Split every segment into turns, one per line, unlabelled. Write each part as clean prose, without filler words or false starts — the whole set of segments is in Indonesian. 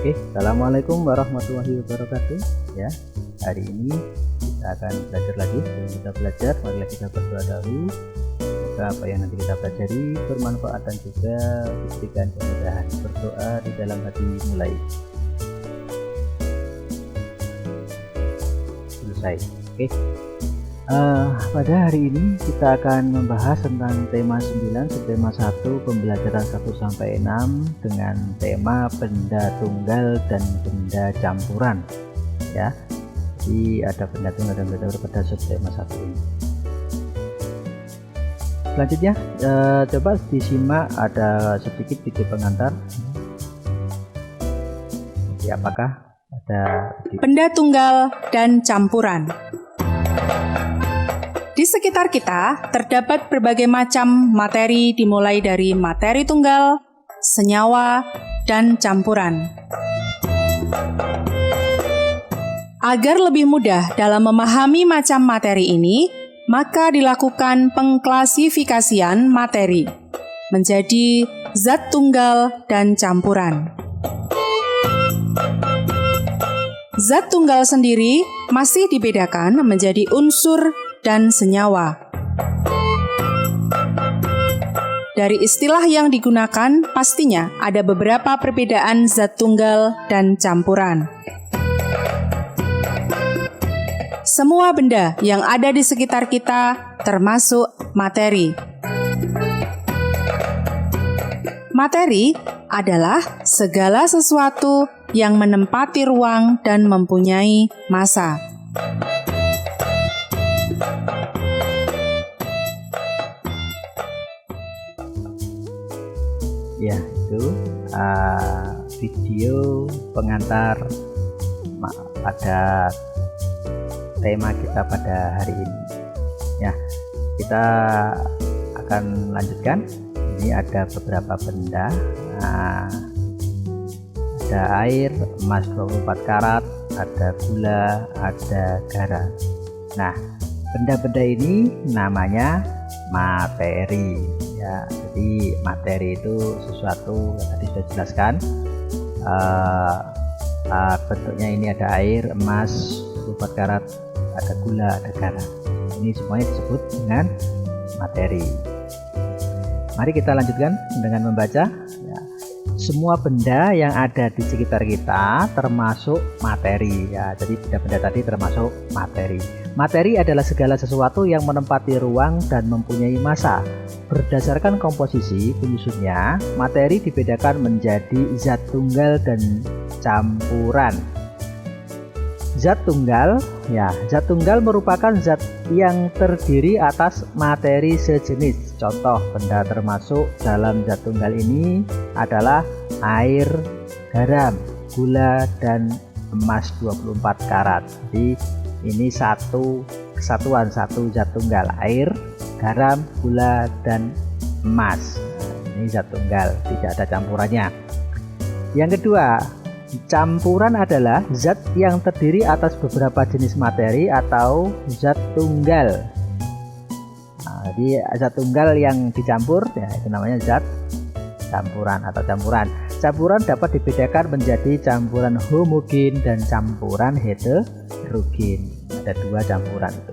Oke, assalamualaikum warahmatullahi wabarakatuh. Ya, hari ini kita akan belajar lagi. Marilah kita berdoa dahulu. Semoga apa yang nanti kita pelajari bermanfaat dan juga diberikan kemudahan. Berdoa di dalam hati mulai. Selesai. Oke. Pada hari ini kita akan membahas tentang tema 9 subtema 1 pembelajaran 1 sampai 6 dengan tema benda tunggal dan benda campuran. Ya. Jadi ada benda tunggal dan benda campuran pada subtema 1 ini. Selanjutnya coba disimak, ada sedikit video pengantar. Jadi apakah ada
benda tunggal dan campuran? Di sekitar kita terdapat berbagai macam materi dimulai dari materi tunggal, senyawa, dan campuran. Agar lebih mudah dalam memahami macam materi ini, maka dilakukan pengklasifikasian materi menjadi zat tunggal dan campuran. Zat tunggal sendiri masih dibedakan menjadi unsur dan senyawa. Dari istilah yang digunakan, pastinya ada beberapa perbedaan zat tunggal dan campuran. Semua benda yang ada di sekitar kita termasuk materi. Materi adalah segala sesuatu yang menempati ruang dan mempunyai massa.
Ya, itu video pengantar pada tema kita pada hari ini. Ya, kita akan lanjutkan. Ini ada beberapa benda. Ada air, emas 24 karat, ada gula, ada garam. Nah, benda-benda ini namanya materi. Ya, jadi materi itu sesuatu yang tadi sudah jelaskan. Bentuknya ini ada air, emas 24 karat, ada gula, ada garam. Ini semuanya disebut dengan materi. Mari kita lanjutkan dengan membaca. Ya, semua benda yang ada di sekitar kita termasuk materi. Ya, jadi benda-benda tadi termasuk materi. Materi adalah segala sesuatu yang menempati ruang dan mempunyai massa. Berdasarkan komposisi penyusunnya, materi dibedakan menjadi zat tunggal dan campuran. Zat tunggal merupakan zat yang terdiri atas materi sejenis. Contoh benda termasuk dalam zat tunggal ini adalah air, garam, gula, dan emas 24 karat. Jadi ini satu kesatuan, satu zat tunggal, air, garam, gula, dan emas. Ini zat tunggal, tidak ada campurannya. Yang kedua, campuran adalah zat yang terdiri atas beberapa jenis materi atau zat tunggal. Jadi zat tunggal yang dicampur, ya itu namanya zat campuran atau campuran. Campuran dapat dibedakan menjadi campuran homogen dan campuran heterogen. Ada dua campuran itu.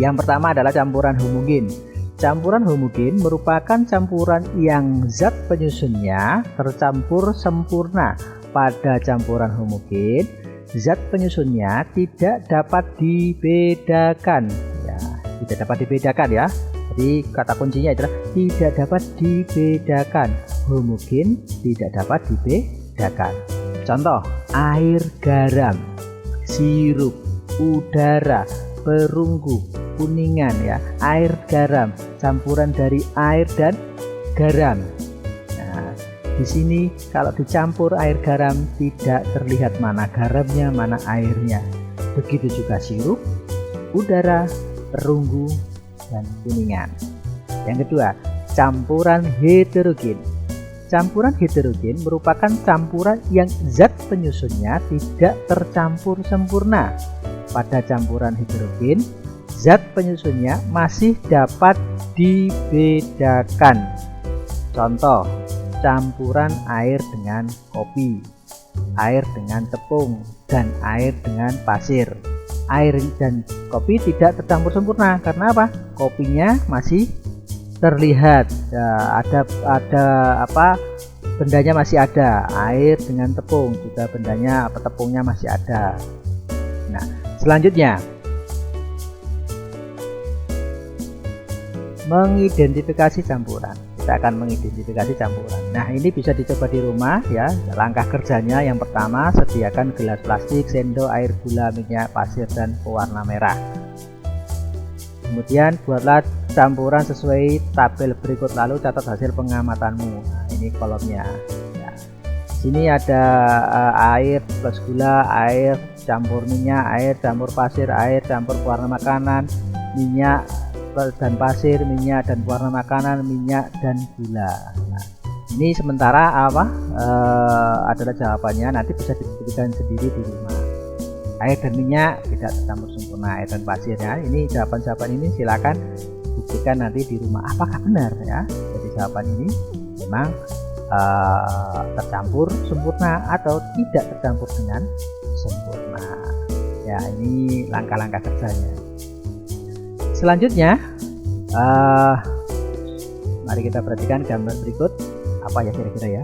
Yang pertama adalah campuran homogen. Campuran homogen merupakan campuran yang zat penyusunnya tercampur sempurna. Pada campuran homogen, zat penyusunnya tidak dapat dibedakan. Ya, tidak dapat dibedakan ya. Jadi kata kuncinya adalah tidak dapat dibedakan. Homogen tidak dapat dibedakan. Contoh, air, garam, sirup, udara, perunggu, kuningan ya. Air, garam, campuran dari air dan garam. Nah, di sini kalau dicampur air garam tidak terlihat mana garamnya, mana airnya. Begitu juga sirup, udara, perunggu, dan kuningan. Yang kedua, campuran heterogen. Campuran heterogen merupakan campuran yang zat penyusunnya tidak tercampur sempurna. Pada campuran heterogen, zat penyusunnya masih dapat dibedakan. Contoh, campuran air dengan kopi. air dengan tepung, dan air dengan pasir. Air dan kopi tidak tercampur sempurna. Karena apa? Kopinya masih terlihat, ya, ada apa? Bendanya masih ada. Air dengan tepung juga bendanya tepungnya masih ada. Nah, selanjutnya mengidentifikasi campuran. Kita akan mengidentifikasi campuran. Nah, ini bisa dicoba di rumah ya. Langkah kerjanya yang pertama, sediakan gelas plastik, sendok, air, gula, minyak, pasir, dan pewarna merah. Kemudian buatlah campuran sesuai tabel berikut, lalu catat hasil pengamatanmu. Nah, ini kolomnya. Ya. Sini ada air plus gula, air campur minyak, air campur pasir, air campur pewarna makanan, minyak dan pasir, minyak dan pewarna makanan, minyak dan gula. Nah, ini sementara apa adalah jawabannya, nanti bisa dibuktikan sendiri di rumah. Air dan minyak tidak tercampur sempurna, air dan pasirnya. Ini jawaban-jawaban ini silakan buktikan nanti di rumah apakah benar ya. Jadi jawaban ini memang tercampur sempurna atau tidak tercampur dengan sempurna. Ya, ini langkah-langkah kerjanya. Selanjutnya, mari kita perhatikan gambar berikut. Apa ya kira-kira ya?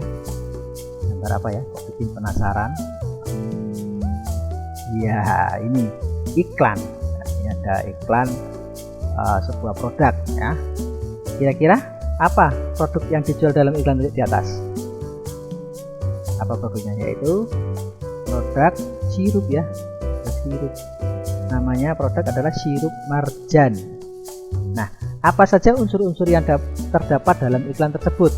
Gambar apa ya? Kok bikin penasaran? Ya, ini iklan. Nah, ini ada iklan sebuah produk ya. Kira-kira apa produk yang dijual dalam iklan di atas? Apa produknya? Yaitu produk sirup ya. Sirup. Namanya produk adalah sirup marjan. Nah, apa saja unsur-unsur yang terdapat dalam iklan tersebut?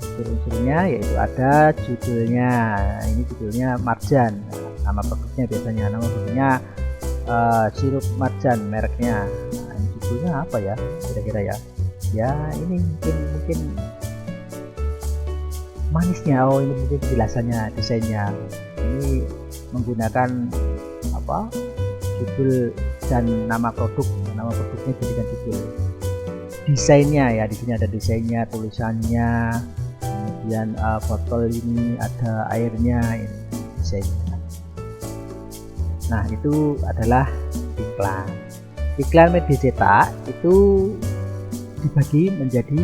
Unsur-unsurnya yaitu ada judulnya. Ini judulnya marjan. Nama produknya biasanya, nama produknya sirup marjan mereknya. Nah, ini judulnya apa ya? Kira-kira ya? Ya, ini mungkin manisnya. Oh, ini mungkin penjelasannya, desainnya. Ini menggunakan apa? Judul dan nama produknya jadikan judul. Desainnya ya, di sini ada desainnya, tulisannya, kemudian botol ini ada airnya, ini desainnya. Nah, itu adalah iklan. Iklan media cetak itu dibagi menjadi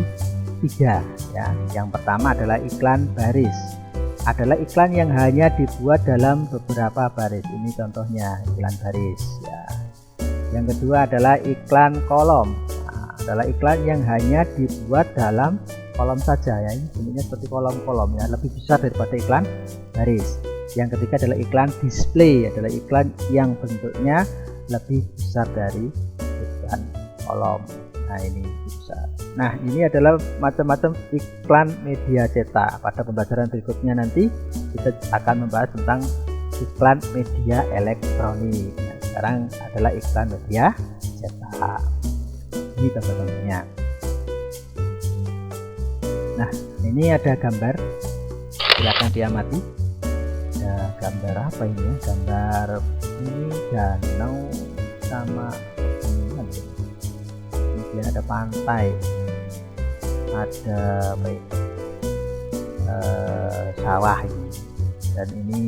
3 ya. Yang pertama adalah iklan baris. Adalah iklan yang hanya dibuat dalam beberapa baris. Ini contohnya iklan baris ya. Yang kedua adalah iklan kolom. Nah, adalah iklan yang hanya dibuat dalam kolom saja ya. Ini bentuknya seperti kolom-kolom ya, lebih besar daripada iklan baris. Yang ketiga adalah iklan display, adalah iklan yang bentuknya lebih besar dari iklan kolom. Nah, ini besar. Nah, ini adalah macam-macam iklan media cetak. Pada pembelajaran berikutnya nanti kita akan membahas tentang iklan media elektronik. Nah, sekarang adalah iklan media cetak. Ini contoh-contohnya. Nah, ini ada gambar. Silakan diamati. Ada gambar apa ini ya? Gambar ini danau sama kemudian ada pantai, ada apa itu, sawah ini, dan ini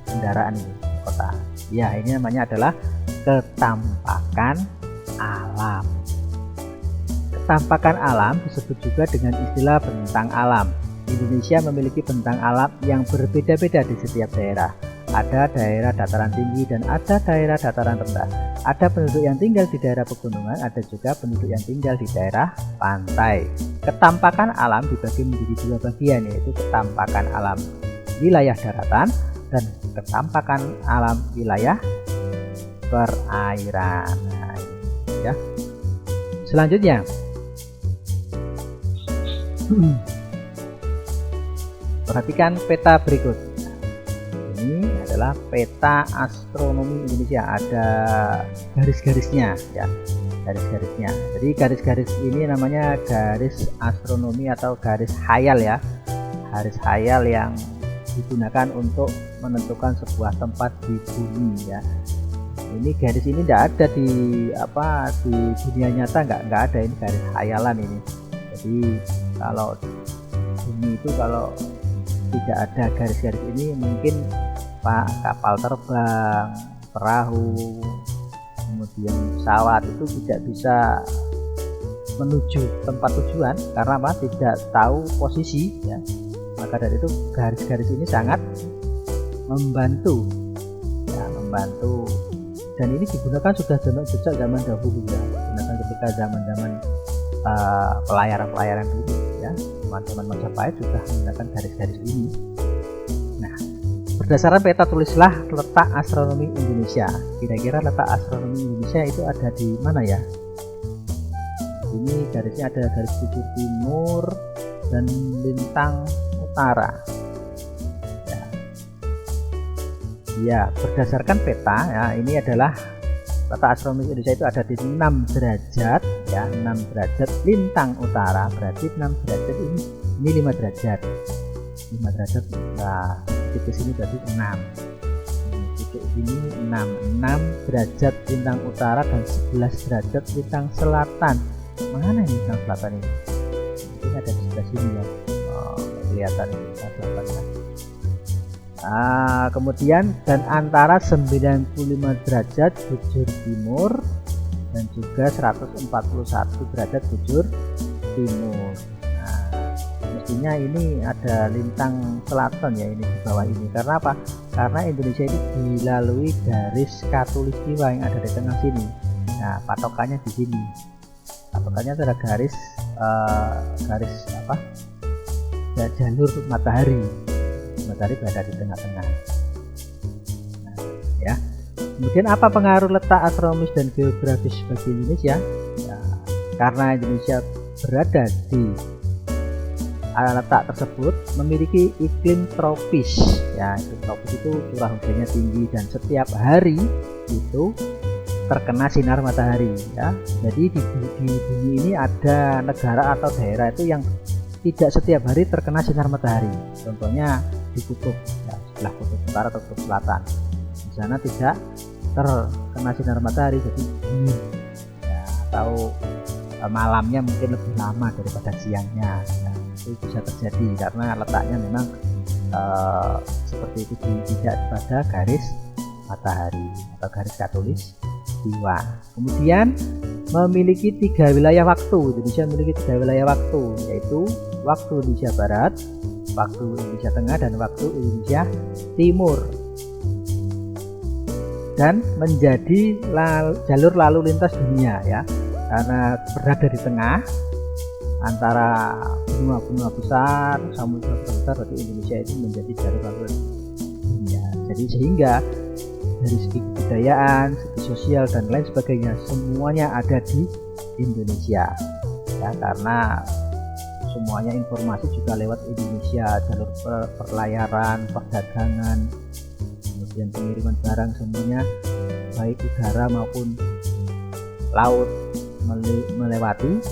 kendaraan ini kota ya. Ini namanya adalah ketampakan alam. Ketampakan alam disebut juga dengan istilah bentang alam. Indonesia memiliki bentang alam yang berbeda-beda di setiap daerah. Ada daerah dataran tinggi dan ada daerah dataran rendah. Ada penduduk yang tinggal di daerah pegunungan, ada juga penduduk yang tinggal di daerah pantai. Ketampakan alam dibagi menjadi 2 bagian, yaitu ketampakan alam wilayah daratan dan ketampakan alam wilayah perairan. Nah, ya. Selanjutnya, perhatikan peta berikut. Ini adalah peta astronomi Indonesia. Ada garis-garisnya ya, garis-garisnya. Jadi garis-garis ini namanya garis astronomi atau garis khayal ya. Garis khayal yang digunakan untuk menentukan sebuah tempat di bumi ya. Ini garis ini tidak ada di dunia nyata, nggak ada. Ini garis khayalan ini. Jadi kalau bumi itu kalau tidak ada garis-garis ini, mungkin kapal terbang, perahu, kemudian pesawat itu tidak bisa menuju tempat tujuan karena apa? Tidak tahu posisi ya. Maka dari itu garis-garis ini sangat membantu ya, membantu, dan ini digunakan sudah sejak zaman dahulu ya, digunakan ketika zaman-zaman pelayaran dulu ya, teman-teman Majapahit sudah menggunakan garis-garis ini. Nah, berdasarkan peta tulislah letak astronomi Indonesia. Kira-kira letak astronomi Indonesia itu ada di mana ya? Ini garisnya ada garis bujur timur dan lintang utara. Ya, berdasarkan peta ya, ini adalah letak astronomi Indonesia itu ada di 6 derajat ya, 6 derajat lintang utara, berarti 6 derajat ini 5 derajat. 5 derajat. Nah, titik sini berarti 6. Titik ini 6 derajat lintang utara dan 11 derajat lintang selatan. Mana ini lintang selatan ini? Ini ada di sebelah sini ya. Kelihatan ini selatan ya. Kemudian dan antara 95 derajat bujur timur dan juga 141 derajat bujur timur. Nah, mestinya ini ada lintang selatan ya, ini di bawah ini. Karena apa? Karena Indonesia ini dilalui garis khatulistiwa yang ada di tengah sini. Nah, patokannya di sini. Patokannya adalah garis apa? Jalur matahari berada di tengah-tengah. Nah, ya. Kemudian apa pengaruh letak astronomis dan geografis bagi Indonesia? Ya, karena Indonesia berada di letak tersebut memiliki iklim tropis. Ya, iklim tropis itu curah hujannya tinggi dan setiap hari itu terkena sinar matahari. Ya, jadi di bumi ini ada negara atau daerah itu yang tidak setiap hari terkena sinar matahari. Contohnya di kutub ya, sebelah kutub utara atau kutub selatan, di sana tidak terkena sinar matahari, jadi dingin ya, atau malamnya mungkin lebih lama daripada siangnya. Nah, itu bisa terjadi karena letaknya memang seperti itu, tidak pada garis matahari atau garis khatulistiwa. Kemudian memiliki 3 wilayah waktu. Indonesia memiliki 3 wilayah waktu, yaitu waktu Indonesia Barat, waktu Indonesia Tengah, dan waktu Indonesia Timur, dan menjadi jalur lalu lintas dunia ya, karena berada di tengah antara benua-benua besar, samudra besar, berarti Indonesia itu menjadi jalur lalu lintas dunia. Jadi sehingga dari segi kebudayaan, segi sosial dan lain sebagainya semuanya ada di Indonesia ya, karena semuanya informasi juga lewat Indonesia, jalur perlayaran, perdagangan, kemudian pengiriman barang, semuanya baik udara maupun laut melewati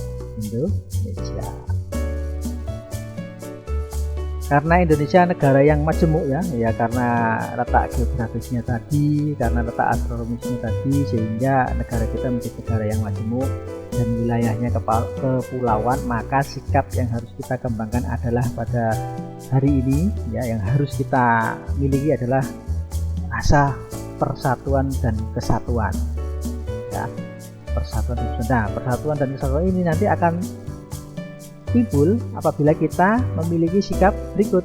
Indonesia. Karena Indonesia negara yang majemuk ya karena letak geografisnya tadi, karena letak astronomisnya tadi, sehingga negara kita menjadi negara yang majemuk dan wilayahnya kepulauan. Maka sikap yang harus kita kembangkan adalah pada hari ini ya, yang harus kita miliki adalah rasa persatuan dan kesatuan ya, persatuan dan kesatuan ini nanti akan timbul apabila kita memiliki sikap berikut.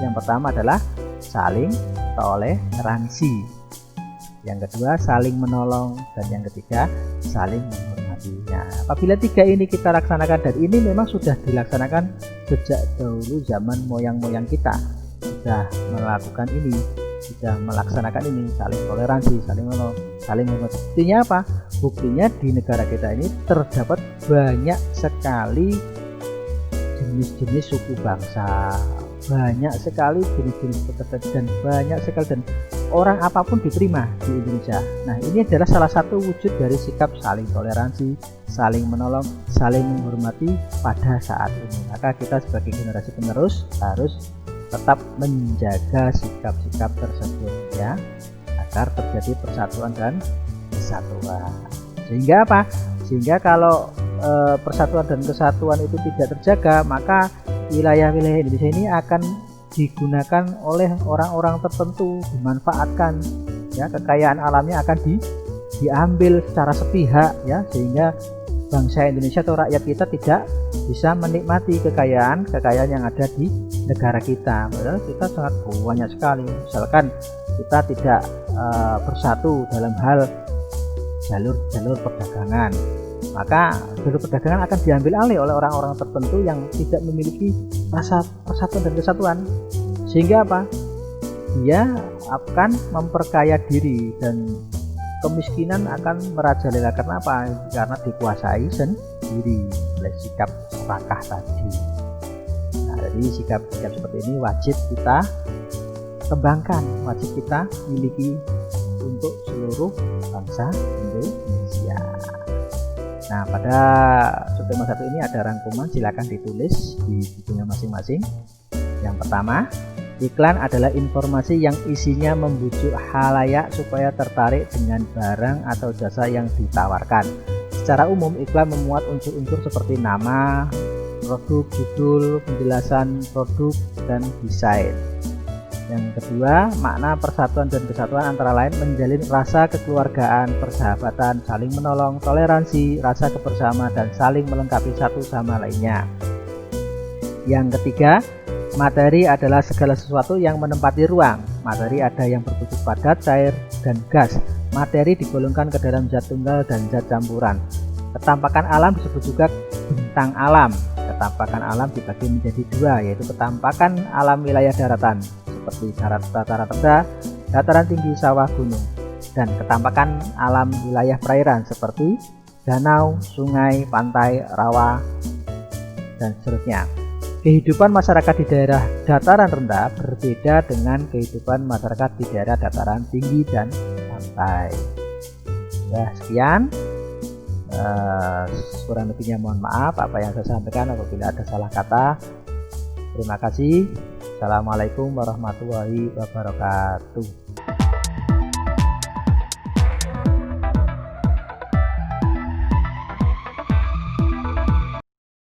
Yang pertama adalah saling toleransi, yang kedua saling menolong, dan yang ketiga saling menghormati. Nah, apabila 3 ini kita laksanakan, dan ini memang sudah dilaksanakan sejak dahulu zaman moyang-moyang kita sudah melakukan ini, sudah melaksanakan ini, saling toleransi, saling menolong, saling menghormati. Buktinya apa? Buktinya di negara kita ini terdapat banyak sekali jenis-jenis suku bangsa, banyak sekali jenis-jenis peternak, dan banyak sekali, dan orang apapun diterima di Indonesia. Nah, ini adalah salah satu wujud dari sikap saling toleransi, saling menolong, saling menghormati pada saat ini. Maka kita sebagai generasi penerus harus tetap menjaga sikap-sikap tersebut ya, agar terjadi persatuan dan kesatuan. Sehingga apa? Sehingga kalau persatuan dan kesatuan itu tidak terjaga, maka wilayah-wilayah Indonesia ini akan digunakan oleh orang-orang tertentu, dimanfaatkan, ya, kekayaan alamnya akan diambil secara sepihak, ya, sehingga bangsa Indonesia atau rakyat kita tidak bisa menikmati kekayaan yang ada di negara kita. Padahal kita sangat banyak sekali. Misalkan kita tidak bersatu dalam hal jalur perdagangan, maka jalur perdagangan akan diambil alih oleh orang-orang tertentu yang tidak memiliki rasa persatuan dan kesatuan, sehingga apa? Dia akan memperkaya diri dan kemiskinan akan merajalela. Karena apa? Karena dikuasai sendiri oleh sikap serakah tadi. Nah, jadi sikap seperti ini wajib kita kembangkan, wajib kita miliki untuk seluruh bangsa Indonesia. Nah, pada subtema 1 ini ada rangkuman, silakan ditulis di bukunya masing-masing. Yang pertama, iklan adalah informasi yang isinya membujuk khalayak supaya tertarik dengan barang atau jasa yang ditawarkan. Secara umum, iklan memuat unsur-unsur seperti nama produk, judul, penjelasan produk, dan desain. Yang kedua, makna persatuan dan kesatuan antara lain menjalin rasa kekeluargaan, persahabatan, saling menolong, toleransi, rasa kebersamaan, dan saling melengkapi satu sama lainnya. Yang ketiga, materi adalah segala sesuatu yang menempati ruang. Materi ada yang berbentuk padat, cair, dan gas. Materi digolongkan ke dalam zat tunggal dan zat campuran. Ketampakan alam disebut juga bentang alam. Ketampakan alam dibagi menjadi dua, yaitu ketampakan alam wilayah daratan seperti dataran rendah, dataran tinggi, sawah, gunung, dan ketampakan alam wilayah perairan seperti danau, sungai, pantai, rawa, dan seterusnya. Kehidupan masyarakat di daerah dataran rendah berbeda dengan kehidupan masyarakat di daerah dataran tinggi dan pantai. Ya, sekian. Kurang lebihnya mohon maaf apa yang saya sampaikan apabila ada salah kata. Terima kasih. Assalamualaikum warahmatullahi wabarakatuh.